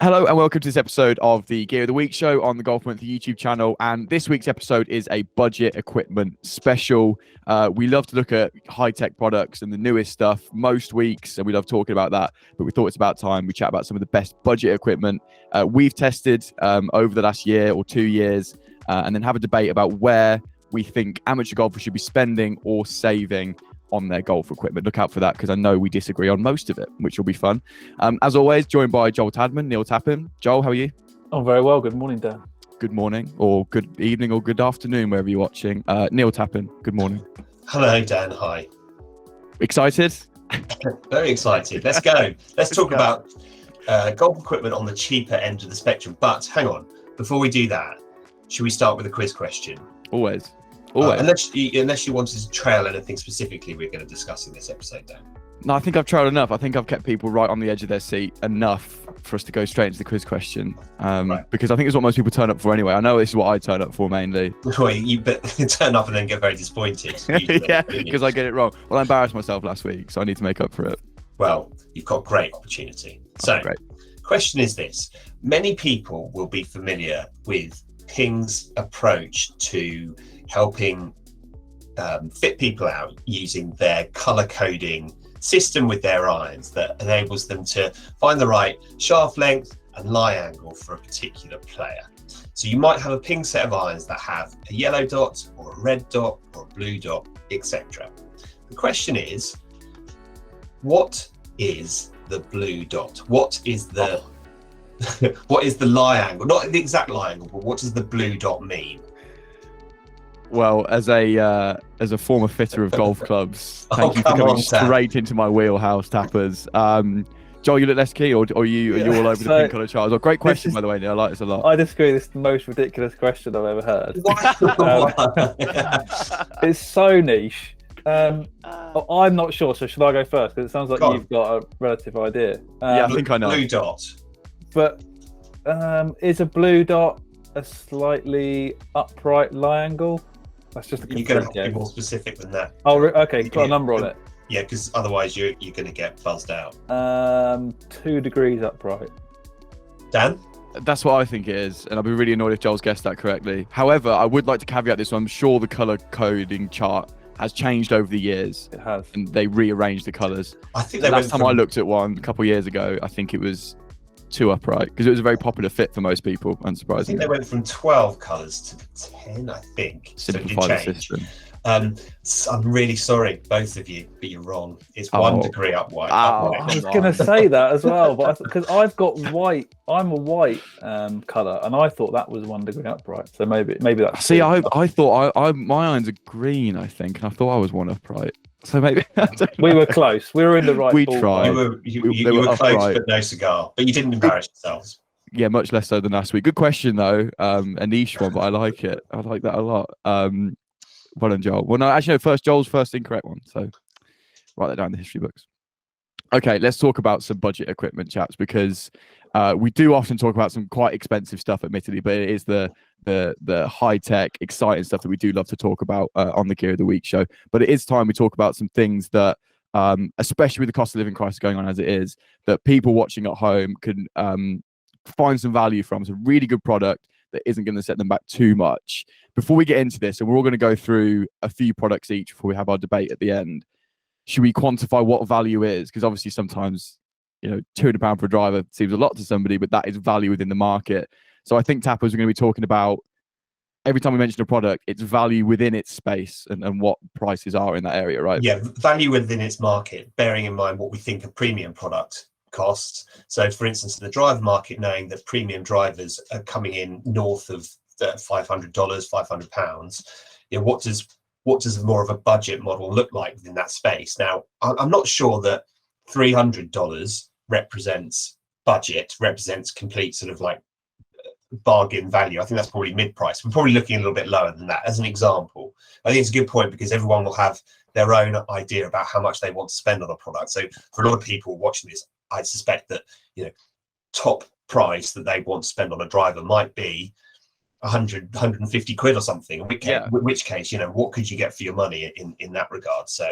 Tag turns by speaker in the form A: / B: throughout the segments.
A: Hello and welcome to this episode of the Gear of the Week show on the Golf Monthly YouTube channel. And this week's episode is a budget equipment special. We love to look at high-tech products and the newest stuff most weeks, and we love talking about that. But we thought it's about time we chat about some of the best budget equipment we've tested over the last year or 2 years, and then have a debate about where we think amateur golfers should be spending or saving on their golf equipment. Look out for that, because I know we disagree on most of it, which will be fun. As always, joined by Joel Tadman, Neil Tappin. Joel, how are you?
B: I'm very well. Good morning, Dan.
A: Good morning, or good evening, or good afternoon, wherever you're watching. Neil Tappin, good morning.
C: Hello, Dan. Hi.
A: Excited?
C: Very excited. Let's go. Let's talk about golf equipment on the cheaper end of the spectrum. But hang on, before we do that, should we start with a quiz question?
A: Always.
C: Unless you wanted to trail anything specifically we're going to discuss in this episode, Dan.
A: No, I think I've tried enough. I think I've kept people right on the edge of their seat enough for us to go straight into the quiz question.
C: Right.
A: Because I think it's what most people turn up for anyway. I know this is what I turn up for mainly.
C: Well, you turn up and then get very disappointed.
A: Yeah, because I get it wrong. Well, I embarrassed myself last week, so I need to make up for it.
C: Well, you've got great opportunity. So,
A: great.
C: Question is this. Many people will be familiar with Ping's approach to helping fit people out using their color coding system with their irons that enables them to find the right shaft length and lie angle for a particular player. So you might have a Ping set of irons that have a yellow dot or a red dot or a blue dot, etc. The question is, what is the blue dot? What is the what is the lie angle? Not the exact lie angle, but what does the blue dot mean?
A: Well, as a former fitter of golf clubs, thank you for coming straight into my wheelhouse, Tappers. Joel, you look less key, or are you all over the pink colour charts? Oh, great question, by the way, Neil. I like this a lot.
B: I disagree. This is the most ridiculous question I've ever heard. It's so niche. I'm not sure, so should I go first? Because it sounds like you've got a relative idea.
A: Yeah, I think I know.
C: Blue dot.
B: But is a blue dot a slightly upright lie angle? That's just a
C: You're going to have to be more specific than that.
B: Oh, okay. Got a number on it.
C: Yeah, because otherwise you're going to get buzzed out.
B: 2 degrees upright.
C: Dan?
A: That's what I think it is, and I'd be really annoyed if Joel's guessed that correctly. However, I would like to caveat this. I'm sure the color coding chart has changed over the years.
B: It has.
A: And they rearranged the colors.
C: I think
A: the last time I looked at one a couple of years ago, I think it was 2 upright, because it was a very popular fit for most people, unsurprisingly.
C: I think they went from 12 colours to 10, I think.
A: Simplify the system.
C: So I'm really sorry, both of you, but you're wrong. It's 1 degree upright.
B: I was going to say that as well, but because I've got white, I'm a white colour, and I thought that was 1 degree upright. So maybe that's.
A: See, I thought my irons are green, I think, and I thought I was 1 upright. So maybe
B: we were close. We were in the right.
A: We tried.
C: You were close, but no cigar. But you didn't embarrass yourselves.
A: Yeah, much less so than last week. Good question though, a niche one, but I like it. I like that a lot. Well done, Joel. Well, no, actually, no, Joel's first incorrect one. So write that down in the history books. Okay, let's talk about some budget equipment, chaps, because we do often talk about some quite expensive stuff, admittedly, but it is the high-tech, exciting stuff that we do love to talk about on the Gear of the Week show. But it is time we talk about some things that, especially with the cost of living crisis going on as it is, that people watching at home can find some value from. It's a really good product that isn't going to set them back too much. Before we get into this, and we're all going to go through a few products each before we have our debate at the end, should we quantify what value is? Because obviously sometimes, £200 for a driver seems a lot to somebody, but that is value within the market. So I think Tappers are going to be talking about, every time we mention a product, it's value within its space and what prices are in that area, right?
C: Yeah, value within its market, bearing in mind what we think a premium product costs. So for instance, in the driver market, knowing that premium drivers are coming in north of $500, £500, what does more of a budget model look like within that space? Now, I'm not sure that $300 represents complete sort of like bargain value. I think that's probably mid-price. We're probably looking a little bit lower than that as an example. I think it's a good point because everyone will have their own idea about how much they want to spend on a product. So for a lot of people watching this, I suspect that top price that they want to spend on a driver might be 150 quid or something. In which case, what could you get for your money in that regard? So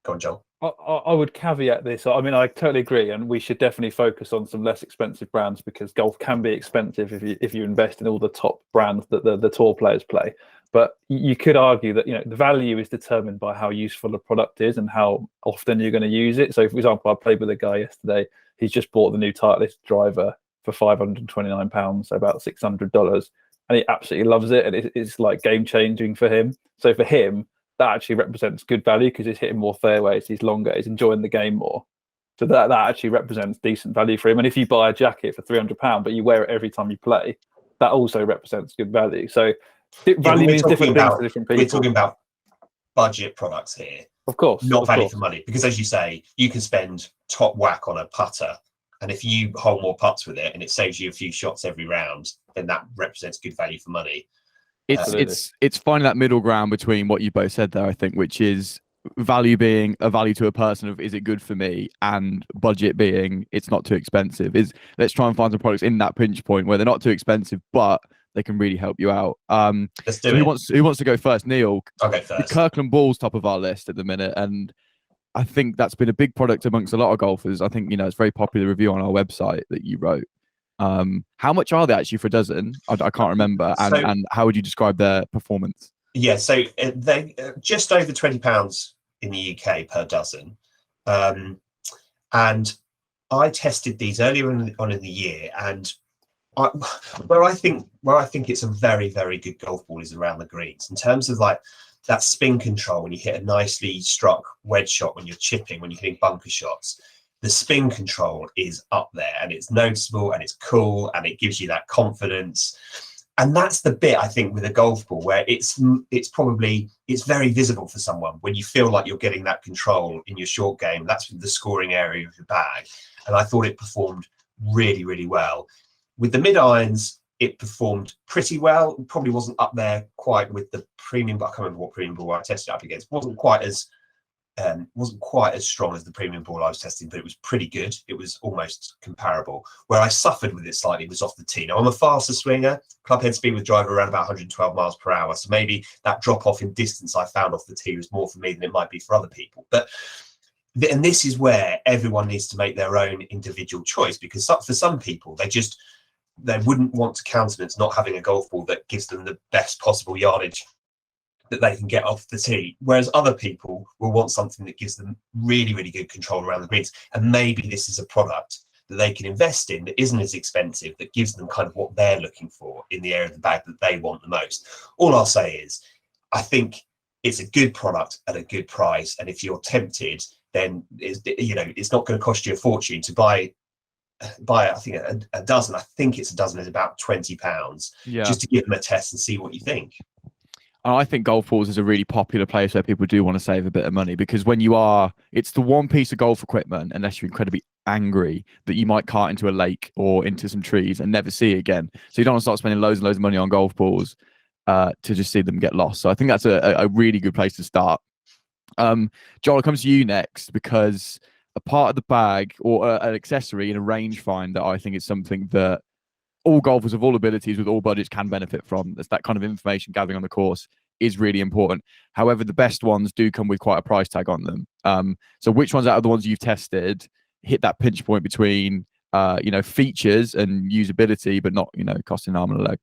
C: Go on, Joel.
B: I would caveat this. I mean, I totally agree, and we should definitely focus on some less expensive brands because golf can be expensive if you invest in all the top brands that the tour players play. But you could argue that the value is determined by how useful a product is and how often you're going to use it. So, for example, I played with a guy yesterday. He's just bought the new Titleist driver for £529, so about $600, and he absolutely loves it, and it's like game changing for him. So for him, that actually represents good value because he's hitting more fairways, he's longer, he's enjoying the game more. So that actually represents decent value for him. And if you buy a jacket for £300 but you wear it every time you play, that also represents good value. So value means different things to different people.
C: We're talking about budget products here,
B: of course,
C: not value for money. Because as you say, you can spend top whack on a putter, and if you hold more putts with it and it saves you a few shots every round, then that represents good value for money.
A: It's finding that middle ground between what you both said there, I think, which is value being a value to a person of is it good for me, and budget being it's not too expensive. Let's try and find some products in that pinch point where they're not too expensive but they can really help you out.
C: Let's do it.
A: Who wants to go first? Neil.
C: I'll go first.
A: The Kirkland Ball's top of our list at the minute, and I think that's been a big product amongst a lot of golfers. I think it's a very popular review on our website that you wrote. How much are they actually for a dozen? I can't remember. And how would you describe their performance?
C: Yeah, so they just over £20 in the UK per dozen. And I tested these earlier on in the year, and where I think it's a very, very good golf ball is around the greens in terms of like that spin control when you hit a nicely struck wedge shot, when you're chipping, when you're hitting bunker shots. The spin control is up there, and it's noticeable, and it's cool, and it gives you that confidence. And that's the bit I think with a golf ball where it's very visible for someone when you feel like you're getting that control in your short game. That's the scoring area of your bag. And I thought it performed really, really well. With the mid irons, it performed pretty well. It probably wasn't up there quite with the premium, but I can't remember what premium ball I tested it up against. Wasn't quite as strong as the premium ball I was testing, but it was pretty good. It was almost comparable. Where I suffered with it slightly was off the tee. Now I'm a faster swinger, club head speed with driver around about 112 miles per hour. So maybe that drop off in distance I found off the tee was more for me than it might be for other people. And this is where everyone needs to make their own individual choice, because for some people, they wouldn't want to countenance not having a golf ball that gives them the best possible yardage that they can get off the tee, whereas other people will want something that gives them really, really good control around the greens. And maybe this is a product that they can invest in that isn't as expensive, that gives them kind of what they're looking for in the area of the bag that they want the most. All I'll say is I think it's a good product at a good price, and if you're tempted, then it's not going to cost you a fortune to buy I think a dozen. I think it's a dozen is about £20, just to give them a test and see what you think.
A: And I think golf balls is a really popular place where people do want to save a bit of money, because it's the one piece of golf equipment, unless you're incredibly angry, that you might cart into a lake or into some trees and never see again. So you don't want to start spending loads and loads of money on golf balls to just see them get lost. So I think that's a really good place to start. Joel, it comes to you next, because a part of the bag or an accessory in a rangefinder, I think is something that all golfers of all abilities with all budgets can benefit from. That's that kind of information gathering on the course is really important. However, the best ones do come with quite a price tag on them. So which ones out of the ones you've tested hit that pinch point between features and usability, but not costing an arm and a leg?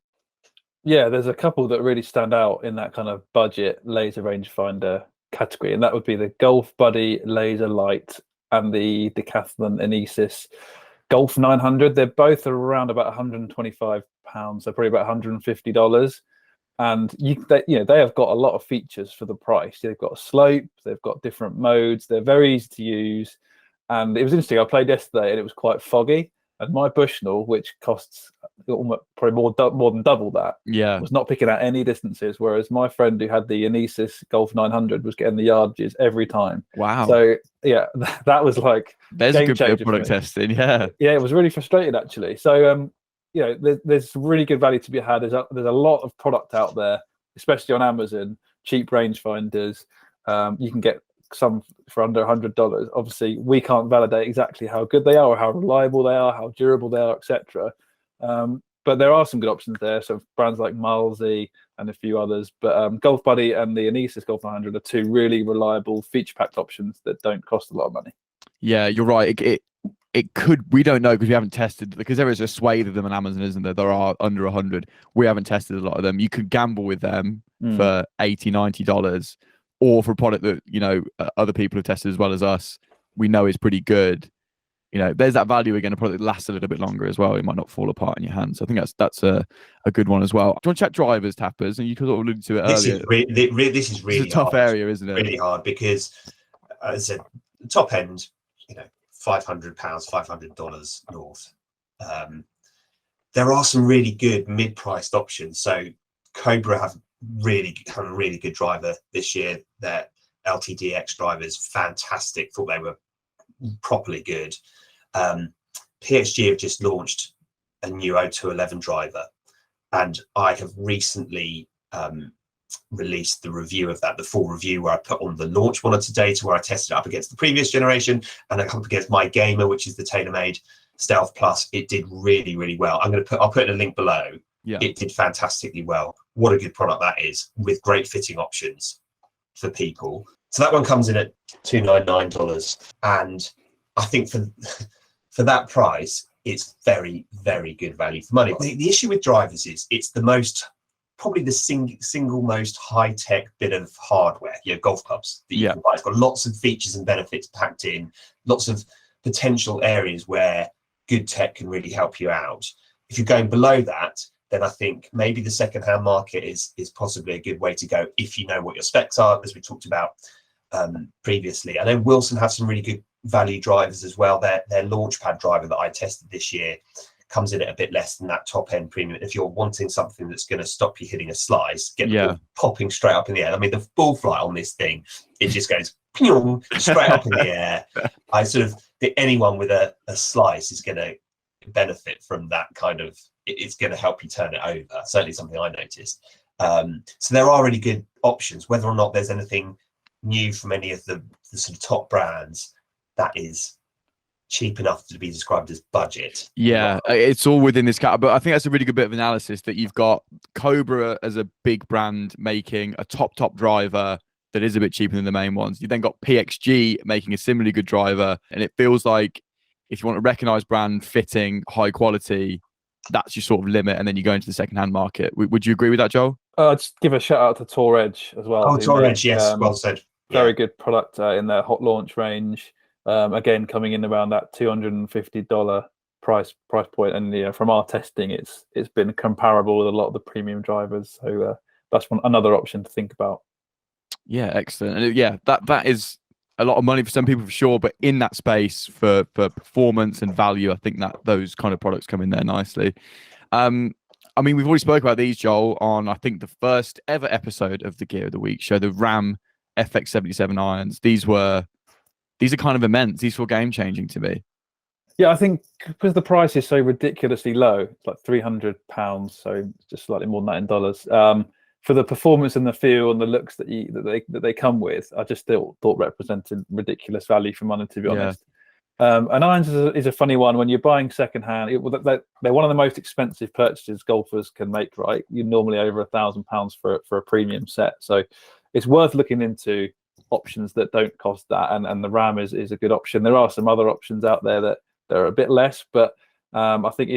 B: Yeah, there's a couple that really stand out in that kind of budget laser rangefinder category, and that would be the Golf Buddy Laser Light and the Decathlon Anisis Golf 900. They're both around about £125, so probably about $150. And they have got a lot of features for the price. They've got a slope, they've got different modes, they're very easy to use. And it was interesting, I played yesterday and it was quite foggy. And my Bushnell, which costs probably more than double that, was not picking out any distances, whereas my friend who had the Anisis Golf 900 was getting the yardages every time.
A: Wow.
B: So, yeah, that was like
A: there's a good bit of product testing, Yeah,
B: it was really frustrating, actually. So, there's really good value to be had. There's a lot of product out there, especially on Amazon, cheap rangefinders. You can get some for under $100. Obviously, we can't validate exactly how good they are or how reliable they are, how durable they are, etc. But but there are some good options there. So brands like Milesy and a few others. But Golf Buddy and the Anesis Golf 900 are two really reliable feature-packed options that don't cost a lot of money.
A: Yeah, you're right. It could. We don't know because we haven't tested, because there is a swathe of them on Amazon, isn't there? There are under 100. We haven't tested a lot of them. You could gamble with them for $80-$90, or for a product that, you know, other people have tested as well as us, we know is pretty good. You know, there's that value again. A product that lasts a little bit longer as well. It might not fall apart in your hands. So I think that's a good one as well. Do you want to chat drivers, Tappers? And you could sort of allude to it earlier.
C: This is really
A: it's a tough
C: hard.
A: area, isn't it?
C: Really hard because, as I said, the top end, you know, £500, $500 north. There are some really good mid-priced options. So Cobra have a really good driver this year. Their LTDX drivers, fantastic. Thought they were properly good. PXG have just launched a new 0211 driver, and I have recently released the review of that, the full review, where I put on the launch monitor data, where I tested it up against the previous generation and up against my Gamer, which is the TaylorMade Stealth Plus. It did really well. I'll put in a link below.
A: Yeah,
C: it did fantastically well. What a good product that is, with great fitting options for people. So that one comes in at $299, and I think for that price, it's very good value for money. The issue with drivers is it's probably the single most high-tech bit of hardware, golf clubs that you can buy. It's got lots of features and benefits packed in, lots of potential areas where good tech can really help you out. If you're going below that, then I think maybe the second-hand market is possibly a good way to go if you know what your specs are, as we talked about previously. I know Wilson have some really good value drivers as well. Their Launchpad driver that I tested this year comes in at a bit less than that top end premium. If you're wanting something that's going to stop you hitting a slice, get the ball popping straight up in the air. I mean, the ball flight on this thing, it just goes straight up in the air. I sort of think anyone with a slice is going to benefit from that kind of, it's going to help you turn it over. Certainly something I noticed. So there are really good options. Whether or not there's anything new from any of the sort of top brands that is cheap enough to be described as budget.
A: Yeah, it's all within this category. But I think that's a really good bit of analysis, that you've got Cobra as a big brand making a top driver that is a bit cheaper than the main ones. You then got PXG making a similarly good driver, and it feels like if you want a recognized brand fitting high quality, that's your sort of limit, and then you go into the second-hand market. Would you agree with that, Joel?
B: Just give a shout out to Tour Edge as well.
C: Oh, Tour Edge, yes, well said.
B: Very good product in their hot launch range. Again, coming in around that $250 price point, and from our testing, it's been comparable with a lot of the premium drivers. So that's another option to think about. Yeah,
A: excellent. And that is a lot of money for some people for sure, but in that space for performance and value, I think that those kind of products come in there nicely. I mean, we've already spoke about these, Joel, on I think the first ever episode of the Gear of the Week show, the Ram FX77 irons. These are kind of immense. These feel game changing to me.
B: Yeah, I think because the price is so ridiculously low, it's like £300, so just slightly more than that in dollars. For the performance and the feel and the looks that they come with, I just thought represented ridiculous value for money, to be honest. And irons is a funny one when you're buying secondhand. They're one of the most expensive purchases golfers can make. Right, you're normally over £1,000 for a premium set, so it's worth looking into options that don't cost that. And the Ram is a good option. There are some other options out there that are a bit less, but I think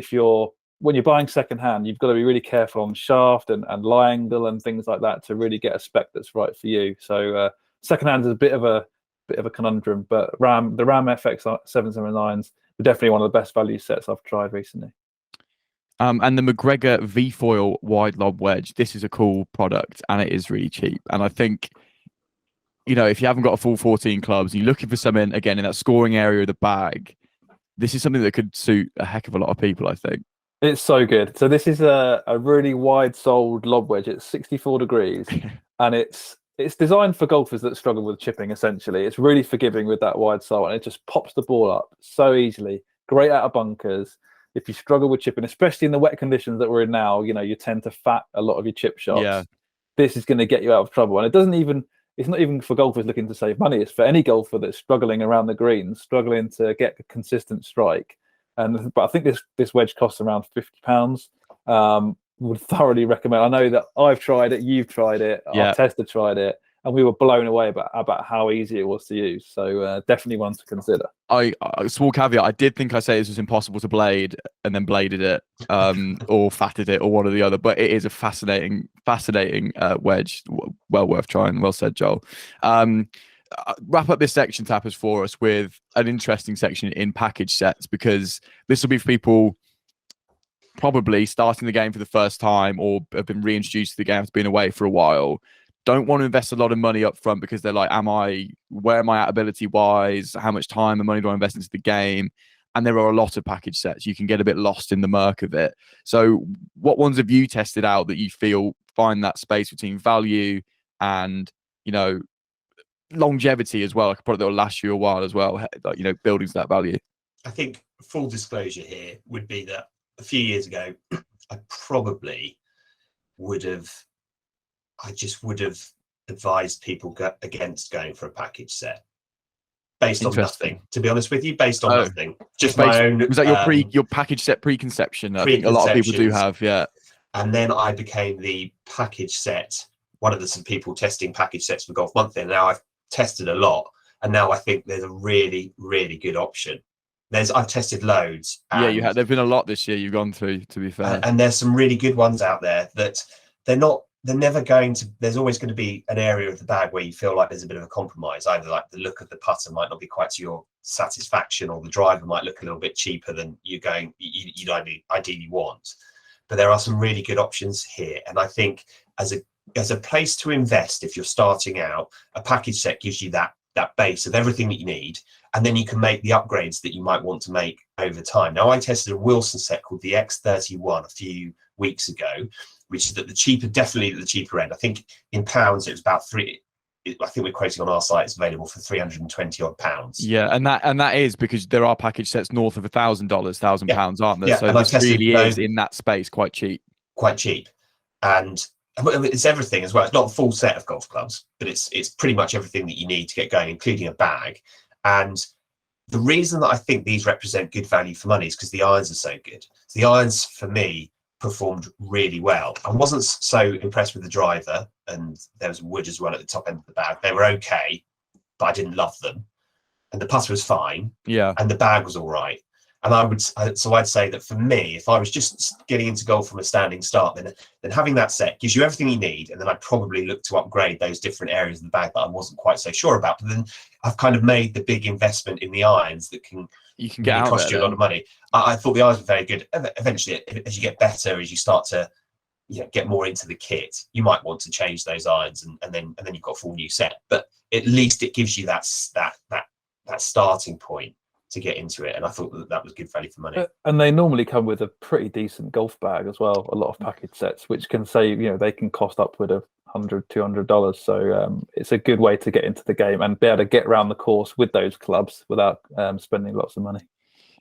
B: when you're buying secondhand, you've got to be really careful on shaft and lie angle and things like that to really get a spec that's right for you. So secondhand is a bit of a conundrum, but the Ram FX 779s were definitely one of the best value sets I've tried recently.
A: And the McGregor V-Foil wide lob wedge. This is a cool product, and it is really cheap. And I think, if you haven't got a full 14 clubs, and you're looking for something again in that scoring area of the bag, this is something that could suit a heck of a lot of people, I think.
B: It's so good. So this is a really wide-soled lob wedge. It's 64 degrees, and it's designed for golfers that struggle with chipping, essentially. It's really forgiving with that wide sole, and it just pops the ball up so easily. Great out of bunkers. If you struggle with chipping, especially in the wet conditions that we're in now, you tend to fat a lot of your chip shots. Yeah. This is going to get you out of trouble. And it's not even for golfers looking to save money. It's for any golfer that's struggling around the greens, struggling to get a consistent strike. But I think this wedge costs around £50. Would thoroughly recommend. I know that I've tried it, you've tried it,
A: Yeah.
B: our tester tried it, and we were blown away about how easy it was to use. So definitely one to consider.
A: I small caveat. I did think I say this was impossible to blade, and then bladed it, or fatted it, or one or the other. But it is a fascinating wedge. Well worth trying. Well said, Joel. Wrap up this section, Tappers, for us with an interesting section in package sets, because this will be for people probably starting the game for the first time or have been reintroduced to the game after being away for a while. Don't want to invest a lot of money up front because they're like, where am I at ability wise? How much time and money do I invest into the game? And there are a lot of package sets. You can get a bit lost in the murk of it. So what ones have you tested out that you feel find that space between value and, longevity as well? Like a product that will last you a while as well, like, building to that value.
C: I think full disclosure here would be that a few years ago, I probably would have advised people against going for a package set based on nothing. To be honest with you, based on nothing, just my own.
A: Was that your package set preconception? I think a lot of people do have, yeah.
C: And then I became the package set, one of some people testing package sets for Golf Monthly. And now I've tested a lot, and now I think there's a really, really good option. I've tested loads.
A: Yeah, you have. There've been a lot this year you've gone through, to be fair.
C: And there's some really good ones out there that they're never going to, there's always going to be an area of the bag where you feel like there's a bit of a compromise. Either like the look of the putter might not be quite to your satisfaction, or the driver might look a little bit cheaper than you'd ideally want. But there are some really good options here. And I think as a place to invest, if you're starting out, a package set gives you that base of everything that you need, and then you can make the upgrades that you might want to make over time. Now, I tested a Wilson set called the X31 a few weeks ago, which is definitely at the cheaper end. I think in pounds it was about I think we're quoting on our site, it's available for 320 odd pounds.
A: Yeah, and that is because there are package sets north of £1,000, aren't there?
C: Yeah,
A: so this really is in that space quite cheap.
C: And it's everything as well. It's not a full set of golf clubs, but it's pretty much everything that you need to get going, including a bag. And the reason that I think these represent good value for money is because the irons are so good. So the irons, for me, performed really well. I wasn't so impressed with the driver, and there was wood as well at the top end of the bag. They were okay, but I didn't love them. And the putter was fine.
A: Yeah. And
C: the bag was all right. And I'd say that for me, if I was just getting into golf from a standing start, then having that set gives you everything you need. And then I'd probably look to upgrade those different areas of the bag that I wasn't quite so sure about. But then I've kind of made the big investment in the irons that can
A: get out
C: cost you a lot of money. I thought the irons were very good. Eventually, as you get better, as you start to get more into the kit, you might want to change those irons, and then you've got a full new set. But at least it gives you that starting point to get into it, and I thought that was good value for money.
B: And they normally come with a pretty decent golf bag as well. A lot of package sets, which can save, they can cost upward of $100-$200. So it's a good way to get into the game and be able to get around the course with those clubs without spending lots of money.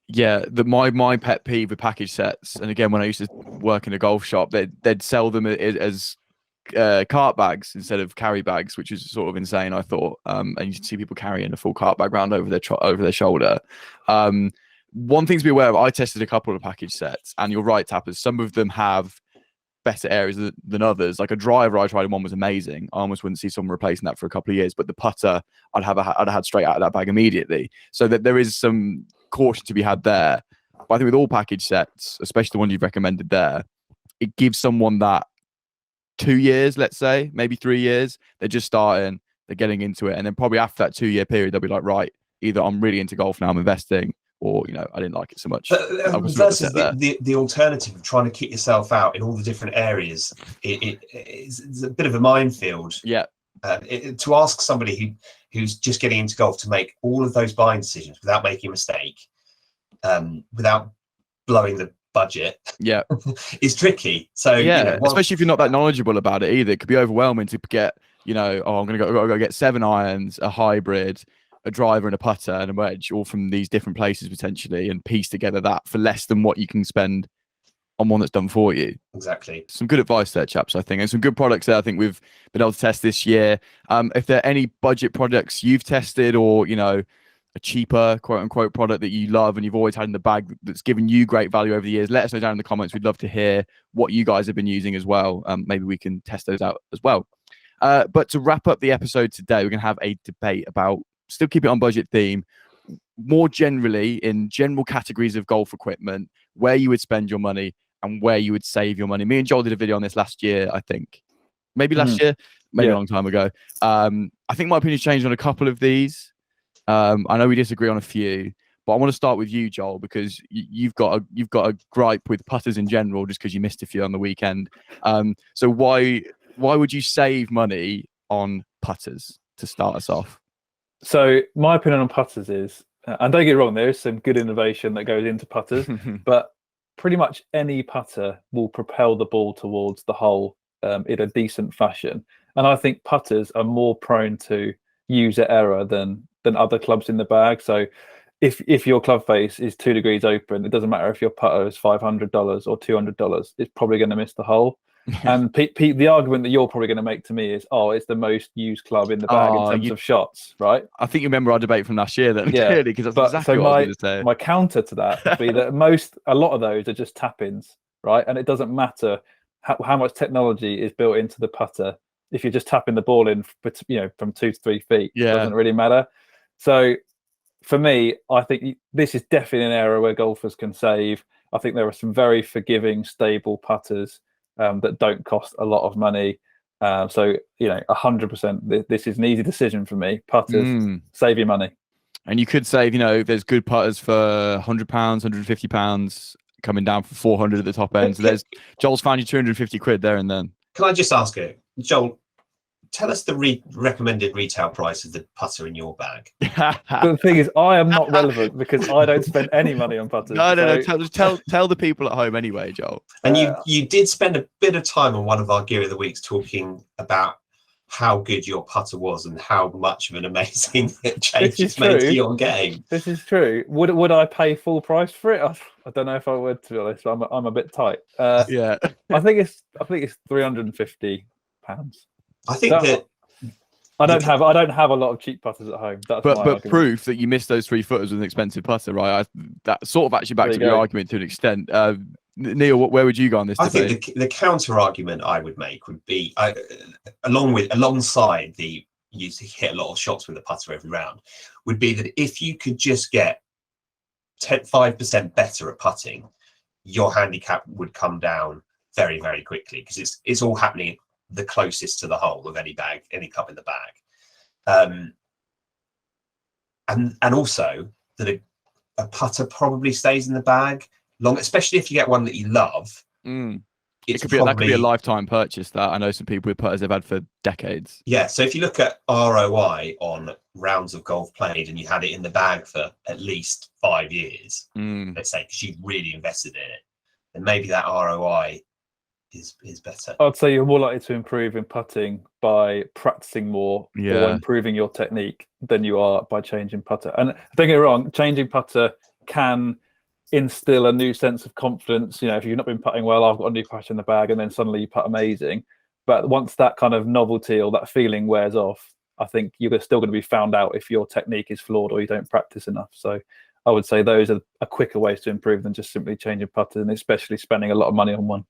A: Yeah, my pet peeve with package sets, and again, when I used to work in a golf shop, they'd sell them as cart bags instead of carry bags, which is sort of insane, I thought. And you can see people carrying a full cart bag around over their shoulder. One thing to be aware of, I tested a couple of package sets, and you're right, Tappers, some of them have better areas than others. Like a driver I tried, one was amazing. I almost wouldn't see someone replacing that for a couple of years, but the putter I'd have had straight out of that bag immediately. So that there is some caution to be had there. But I think with all package sets, especially the one you've recommended there, it gives someone that 2 years, let's say, maybe 3 years, they're just starting, they're getting into it, and then probably after that 2 year period, they'll be like, right, either I'm really into golf now, I'm investing, or I didn't like it so much.
C: Versus the alternative of trying to kick yourself out in all the different areas, it's a bit of a minefield.
A: Yeah.
C: To ask somebody who's just getting into golf to make all of those buying decisions without making a mistake, without blowing the budget, is tricky. So
A: especially if you're not that knowledgeable about it either, it could be overwhelming to get I'm gonna go get 7 irons, a hybrid, a driver and a putter and a wedge, all from these different places potentially, and piece together that for less than what you can spend on one that's done for you.
C: Exactly.
A: Some good advice there, chaps, I think, and some good products there I think we've been able to test this year. If there are any budget products you've tested, or a cheaper quote unquote product that you love and you've always had in the bag that's given you great value over the years, let us know down in the comments. We'd love to hear what you guys have been using as well. Maybe we can test those out as well. But to wrap up the episode today, we're going to have a debate about, still keep it on budget theme, more generally in general categories of golf equipment, where you would spend your money and where you would save your money. Me and Joel did a video on this last year, I think. Maybe last year, maybe a long time ago. I think my opinion's changed on a couple of these. I know we disagree on a few, but I want to start with you, Joel, because you've got a gripe with putters in general, just because you missed a few on the weekend. So why would you save money on putters to start us off?
B: So my opinion on putters is, and don't get me wrong, there is some good innovation that goes into putters, but pretty much any putter will propel the ball towards the hole in a decent fashion. And I think putters are more prone to user error than other clubs in the bag. So if your club face is 2 degrees open, it doesn't matter if your putter is $500 or $200, it's probably going to miss the hole. And Pete, the argument that you're probably going to make to me is, it's the most used club in the bag in terms of shots, right?
A: I think you remember our debate from last year then, clearly, because that's exactly what I was going to say.
B: My counter to that would be that a lot of those are just tap-ins, right? And it doesn't matter how much technology is built into the putter. If you're just tapping the ball in, from 2 to 3 feet, it doesn't really matter. So for me, I think this is definitely an area where golfers can save. I think there are some very forgiving, stable putters that don't cost a lot of money. So 100%, this is an easy decision for me. Putters, save your money.
A: And you could save, there's good putters for £100, £150, coming down for 400 at the top end. So Joel's found you 250 quid there and then.
C: Can I just ask you, Joel, tell us the recommended retail price of the putter in your bag.
B: But the thing is, I am not relevant because I don't spend any money on putters.
A: No. Tell the people at home anyway, Joel.
C: And you did spend a bit of time on one of our Gear of the Weeks talking about how good your putter was and how much of an amazing change it's made to your game.
B: This is true. Would I pay full price for it? I don't know if I would, to be honest. I'm a bit tight.
A: Yeah.
B: I think it's £350.
C: I think that
B: I don't have a lot of cheap putters at home.
A: But proof that you missed those 3 footers with an expensive putter, right? That sort of actually backs up your argument to an extent. Neil, where would you go on this debate?
C: I think the counter argument I would make would be, alongside the you hit a lot of shots with a putter every round, would be that if you could just get 5% better at putting, your handicap would come down very, very quickly, because it's all happening the closest to the hole of any club in the bag. And also that a putter probably stays in the bag long, especially if you get one that you love. That could be a lifetime purchase. That I know some people with putters they've had for decades. Yeah, so if you look at ROI on rounds of golf played and you had it in the bag for at least 5 years, let's say, because you really invested in it, then maybe that ROI is better.
B: I'd say you're more likely to improve in putting by practicing more or improving your technique than you are by changing putter. And don't get me wrong, changing putter can instill a new sense of confidence. If you've not been putting well, I've got a new putter in the bag, and then suddenly you putt amazing. But once that kind of novelty or that feeling wears off, I think you're still going to be found out if your technique is flawed or you don't practice enough. So I would say those are quicker ways to improve than just simply changing putters, and especially spending a lot of money on one.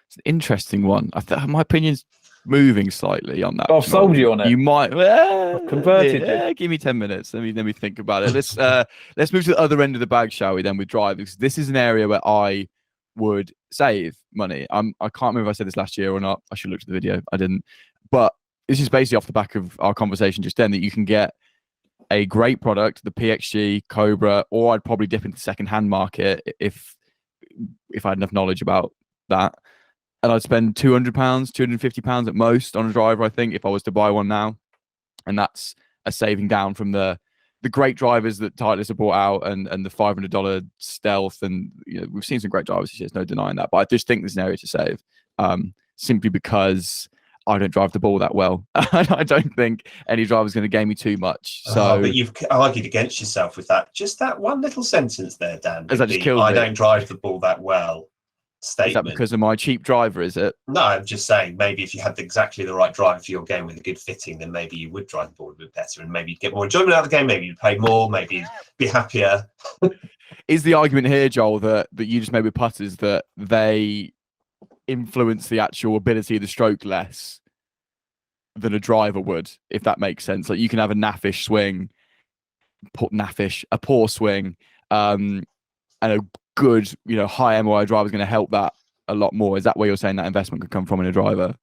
A: It's an interesting one. My opinion's moving slightly on that.
B: I've sold you on it.
A: You might
B: I've converted you.
A: Give me 10 minutes. Let me think about it. Let's move to the other end of the bag, shall we? Then with drivers. This is an area where I would save money. I can't remember if I said this last year or not. I should look at the video. I didn't. But this is basically off the back of our conversation just then, that you can get a great product, the PXG, Cobra, or I'd probably dip into the second-hand market if I had enough knowledge about that. And I'd spend £200, £250 at most on a driver, I think, if I was to buy one now. And that's a saving down from the great drivers that Titleist have brought out and the $500 Stealth. And we've seen some great drivers, there's no denying that. But I just think there's an area to save, simply because I don't drive the ball that well. I don't think any driver's going to gain me too much. So,
C: but you've argued against yourself with that. Just that one little sentence there, Dan.
A: As that just kills me.
C: I don't drive the ball that well.
A: Is
C: statement.
A: that because of my cheap driver? Is it?
C: No, I'm just saying maybe if you had exactly the right driver for your game with a good fitting, then maybe you would drive the ball a bit better, and maybe you'd get more enjoyment out of the game. Maybe you'd play more. Maybe you'd be happier.
A: Is the argument here, Joel, that you just made with putters, that they influence the actual ability of the stroke less than a driver would, if that makes sense? Like, you can have a naffish swing, a poor swing, and a good, high MOI driver is going to help that a lot more. Is that where you're saying that investment could come from in a driver?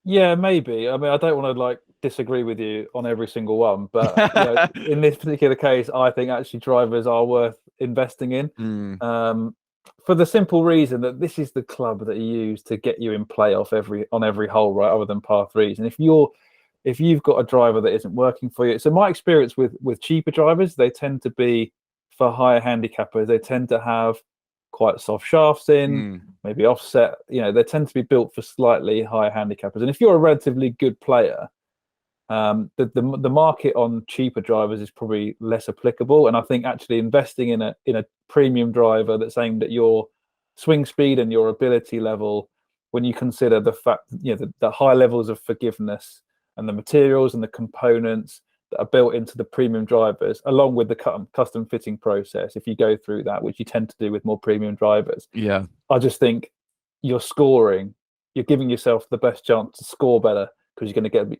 B: Yeah, maybe. I mean, I don't want to disagree with you on every single one, but in this particular case, I think actually drivers are worth investing in. For the simple reason that this is the club that you use to get you in playoff on every hole, right? Other than par threes, and if you've got a driver that isn't working for you, so my experience with cheaper drivers, they tend to be, for higher handicappers, they tend to have quite soft shafts in, maybe offset. They tend to be built for slightly higher handicappers, and if you're a relatively good player, the market on cheaper drivers is probably less applicable. And I think actually investing in a premium driver that's aimed at your swing speed and your ability level, when you consider the fact the high levels of forgiveness and the materials and the components that are built into the premium drivers, along with the custom fitting process, if you go through that, which you tend to do with more premium drivers, I just think you're giving yourself the best chance to score better, because you're going to get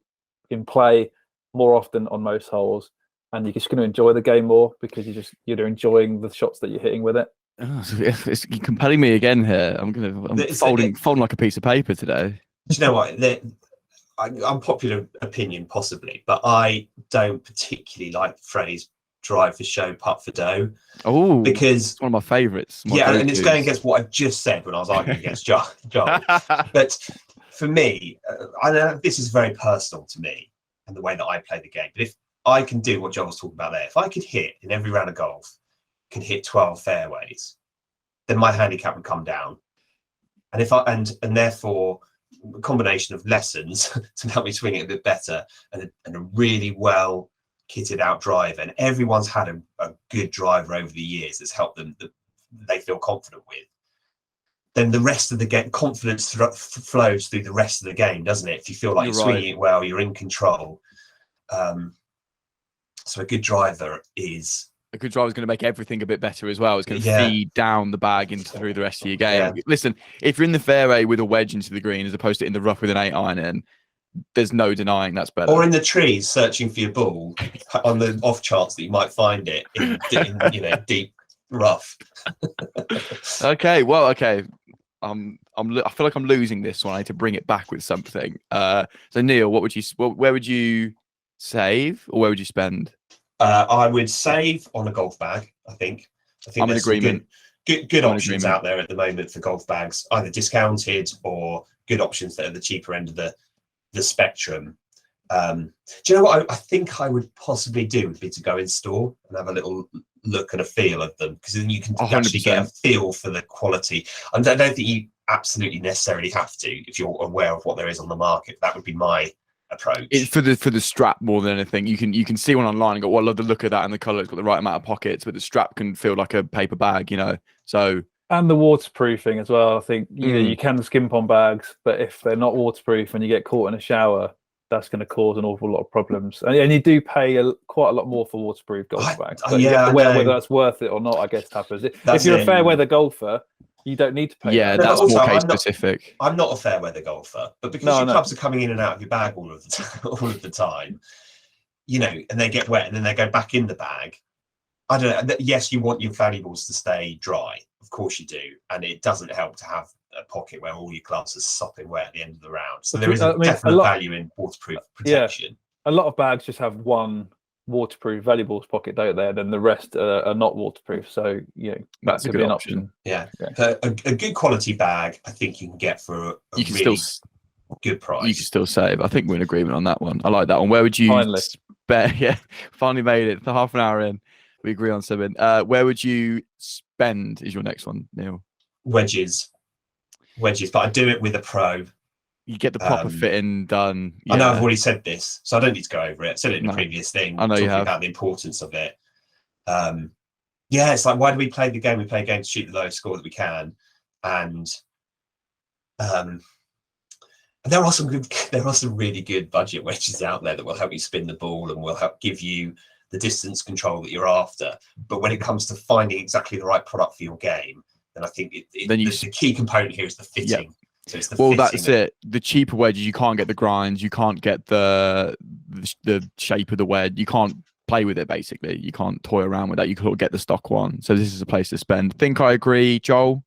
B: in play more often on most holes, and you're just going to enjoy the game more because you're enjoying the shots that you're hitting with it.
A: You're compelling me again here. I'm folding like a piece of paper today.
C: Do you know what? Unpopular opinion, possibly, but I don't particularly like the phrase "drive for show, putt for dough."
A: Oh,
C: because
A: it's one of my favourites.
C: And it's going against what I just said when I was arguing against Joel. But for me, I know this is very personal to me and the way that I play the game. But if I can do what Joel was talking about there, if I could hit in every round of golf, can hit 12 fairways, then my handicap would come down. And therefore, a combination of lessons to help me swing it a bit better, and a really well kitted out driver, and everyone's had a good driver over the years that's helped them, that they feel confident with, then the rest of the game, confidence flows through the rest of the game, doesn't it? If you feel like you're swinging it well, you're in control. So a good driver is
A: going to make everything a bit better as well. It's going to feed down the bag through the rest of your game. Listen, if you're in the fairway with a wedge into the green as opposed to in the rough with an 8-iron in, there's no denying that's better.
C: Or in the trees searching for your ball on the off chance that you might find it in deep rough.
A: Okay. I feel like I'm losing this one. I need to bring it back with something. So Neil, where would you save, or where would you spend?
C: I would save on a golf bag. I think
A: I'm in agreement.
C: Good options out there at the moment for golf bags, either discounted or good options that are the cheaper end of the spectrum. Do you know what I think I would possibly do would be to go in store and have a little look and a feel of them, because then you can
A: 100%.
C: Actually get a feel for the quality. I don't think you absolutely necessarily have to if you're aware of what there is on the market. That would be my approach.
A: It's for the strap more than anything. You can see one online and go, well, I love the look of that and the colour. It's got the right amount of pockets, but the strap can feel like a paper bag, So
B: and the waterproofing as well. I think you can skimp on bags, but if they're not waterproof and you get caught in a shower, that's going to cause an awful lot of problems. And you do pay quite a lot more for waterproof golf bags. But you have to wear whether that's worth it or not, I guess, Tappers. If you're a fair weather golfer, you don't need to pay.
A: Yeah, that's also, more case specific.
C: I'm not a fair weather golfer, but because your clubs are coming in and out of your bag all of the time, and they get wet and then they go back in the bag. I don't know. Yes, you want your valuables to stay dry. Of course you do. And it doesn't help to have a pocket where all your clubs are sopping wet at the end of the round. So there is a definite value in waterproof protection.
B: Yeah, a lot of bags just have one waterproof valuables pocket, don't they? Then the rest are not waterproof. So
A: that's a good option.
C: Yeah. A good quality bag, I think you can get for a really good price.
A: You can still save. I think we're in agreement on that one. I like that one. Where would you spend? Yeah, finally made it. Half an hour in, we agree on something. Where would you spend? Is your next one, Neil?
C: Wedges, but I do it with a pro.
A: You get the proper fitting done.
C: I know I've already said this, so I don't need to go over it. I said it in the previous thing.
A: I know you have.
C: About the importance of it. It's like, why do we play the game? We play a game to shoot the lowest score that we can. and there are some really good budget wedges out there that will help you spin the ball and will help give you the distance control that you're after. But when it comes to finding exactly the right product for your game, then I think the key component here is the fitting.
A: Yeah.
C: So it's the
A: Well,
C: fitting
A: that's it. The cheaper wedges, you can't get the grinds, you can't get the shape of the wedge, you can't play with it. Basically, you can't toy around with that. You can't get the stock one. So this is a place to spend. Think I agree, Joel?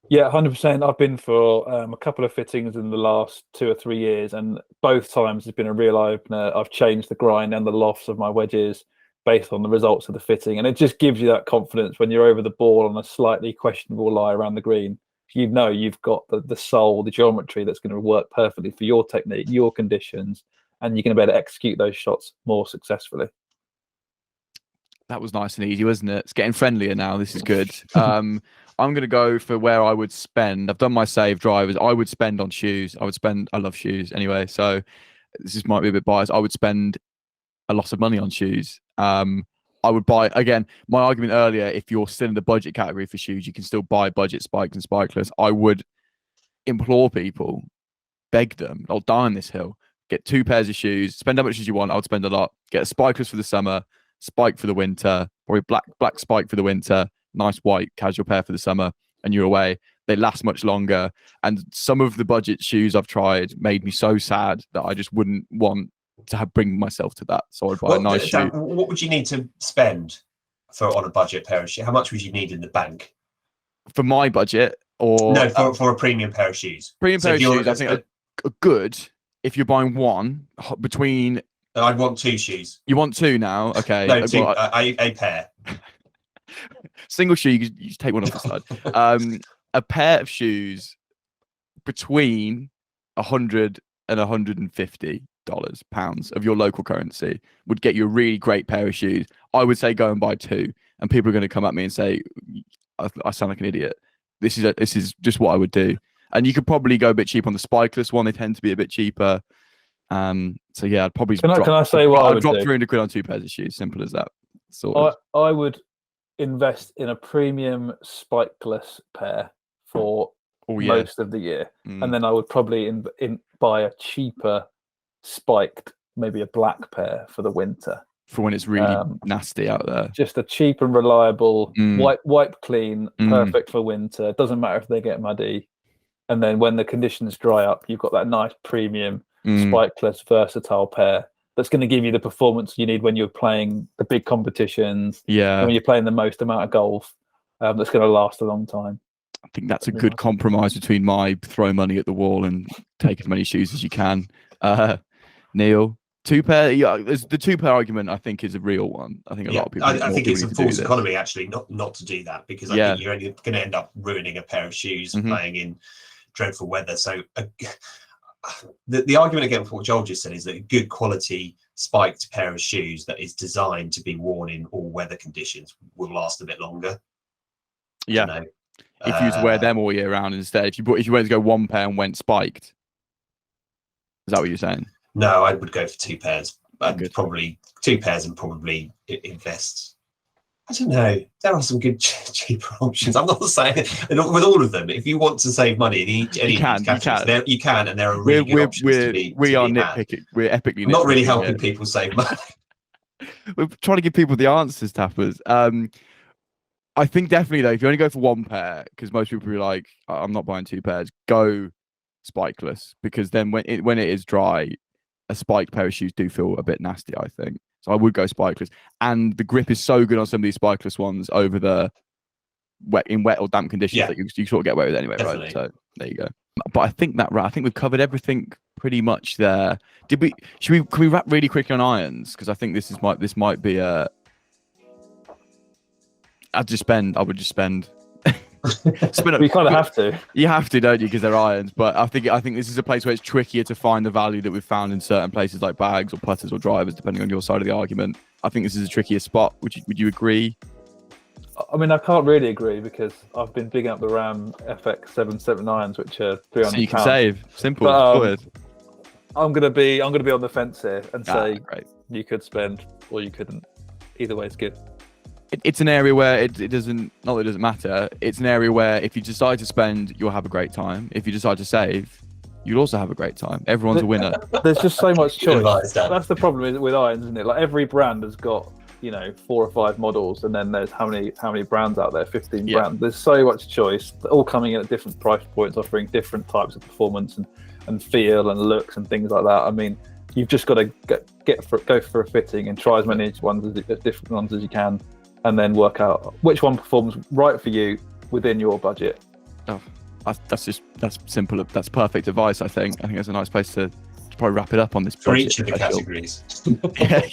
B: Yeah, 100%. I've been for a couple of fittings in the last 2 or 3 years, and both times it's been a real eye-opener. I've changed the grind and the lofts of my wedges based on the results of the fitting, and it just gives you that confidence when you're over the ball on a slightly questionable lie around the green. You know you've got the soul, the geometry that's going to work perfectly for your technique, your conditions, and you're going to be able to execute those shots more successfully.
A: That was nice and easy, wasn't it? It's getting friendlier now. This is good. I'm going to go for where I would spend. I've done my save drivers. I would spend on shoes. I love shoes anyway. So this might be a bit biased. I would spend a lot of money on shoes. I would buy, again, my argument earlier, if you're still in the budget category for shoes, you can still buy budget spiked and spikeless. I would implore people, beg them, I'll die on this hill, get 2 pairs of shoes, spend how much as you want. I would spend a lot. Get a spikeless for the summer, spike for the winter, or a black spike for the winter, nice white casual pair for the summer, and you're away. They last much longer. And some of the budget shoes I've tried made me so sad that I just wouldn't want to bring myself to that. So I'd buy a nice shoe.
C: What would you need to spend on a budget pair of shoes? How much would you need in the bank?
A: For my budget, or
C: no, for a premium pair of shoes.
A: Premium pair of shoes, I think are good if you're buying one between.
C: I'd want 2 shoes.
A: You want 2 now? Okay.
C: No, 2, a pair.
A: Single shoe, you just take one off the side. A pair of shoes between $100 and $150 pounds of your local currency would get you a really great pair of shoes. I would say go and buy 2, and people are going to come at me and say I sound like an idiot. This is just what I would do. And you could probably go a bit cheap on the spikeless one. They tend to be a bit cheaper. So yeah, I'd probably
B: can I say what I would
A: drop
B: do?
A: 300 quid on 2 pairs of shoes. Simple as that.
B: I would invest in a premium spikeless pair for most of the year, and then I would probably buy a cheaper spiked, maybe a black pair for the winter,
A: for when it's really nasty out there.
B: Just a cheap and reliable, wipe clean, perfect for winter. It doesn't matter if they get muddy. And then when the conditions dry up, you've got that nice premium spikeless versatile pair that's going to give you the performance you need when you're playing the big competitions.
A: Yeah,
B: when you're playing the most amount of golf, that's going to last a long time.
A: I think that's a good compromise between my throw money at the wall and take as many shoes as you can. Neil, 2 pair. Yeah, the 2 pair argument I think is a real one. I think a lot of people.
C: I think it's a false economy actually not to do that, because I think you're only going to end up ruining a pair of shoes playing in dreadful weather. So the argument again for what Joel just said is that a good quality spiked pair of shoes that is designed to be worn in all weather conditions will last a bit longer.
A: Yeah.
C: You know?
A: If you was to wear them all year round instead, if you went to go 1 pair and went spiked, is that what you're saying?
C: No, I would go for 2 pairs. Probably 2 pairs and probably invest. I don't know. There are some good cheaper options. I'm not saying with all of them. If you want to save money in any categories, you can, and there are really good options. We are
A: nitpicking. We're epically.
C: Not really helping people save money.
A: We're trying to give people the answers, Tappers. I think definitely though, if you only go for 1 pair, because most people are like, I'm not buying 2 pairs, go spikeless, because then when it is dry, a spiked pair of shoes do feel a bit nasty, I think. So I would go spikeless, and the grip is so good on some of these spikeless ones over the wet or damp conditions that you sort of get away with anyway,
C: Definitely.
A: Right? So there you go. But I think we've covered everything pretty much there. Can we wrap really quickly on irons? Because I think this might be a. I would just spend.
B: You kind of have to.
A: You have to, don't you? Because they're irons. But I think this is a place where it's trickier to find the value that we've found in certain places like bags or putters or drivers, depending on your side of the argument. I think this is a trickier spot. Would you agree?
B: I mean, I can't really agree, because I've been bigging up the Ram FX 770 irons, which are £300.
A: So you can save. Simple.
B: But, I'm gonna be on the fence here and say
A: great.
B: You could spend or you couldn't. Either way is good.
A: it's an area where it doesn't, not that it doesn't matter. It's an area where if you decide to spend, you'll have a great time. If you decide to save, you'll also have a great time. Everyone's a winner.
B: There's just so much
C: Good
B: choice.
C: advice, Dan.
B: That's the problem with irons, isn't it? Like every brand has got 4 or 5 models, and then there's how many brands out there? 15
A: Yeah.
B: brands. There's so much choice, all coming in at different price points, offering different types of performance and feel and looks and things like that. I mean, you've just got to go for a fitting and try as many different ones as you can, and then work out which one performs right for you within your budget.
A: That's simple. That's perfect advice. I think that's a nice place to probably wrap it up on this.
C: For
A: budget
C: each of the
A: special.
C: categories.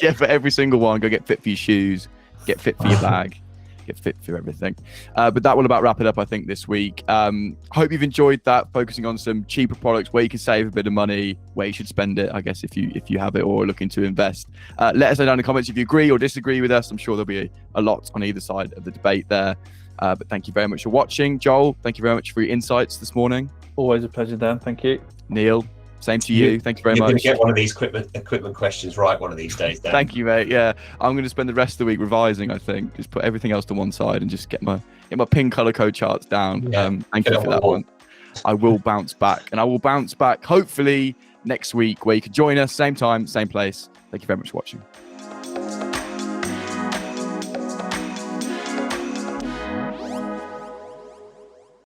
A: yeah, for every single one, go get fit for your shoes, get fit for your bag, get fit for everything. But that will about wrap it up, I think, this week. Hope you've enjoyed that, focusing on some cheaper products where you can save a bit of money, where you should spend it, I guess, if you have it or are looking to invest. Let us know down in the comments if you agree or disagree with us. I'm sure there'll be a lot on either side of the debate there. But thank you very much for watching. Joel, thank you very much for your insights this morning.
B: Always a pleasure, Dan. Thank you.
A: Neil, same to you. Thank you very
C: You're going
A: much.
C: to get one of these equipment questions right one of these days, Dan.
A: Thank you, mate. Yeah, I'm going to spend the rest of the week revising. I think just put everything else to one side and just get my pin color code charts down.
C: Yeah,
A: Thank
C: get
A: you
C: on
A: for
C: the
A: that
C: wall.
A: one. I will bounce back, and I will bounce back hopefully next week, where you can join us, same time, same place. Thank you very much for watching.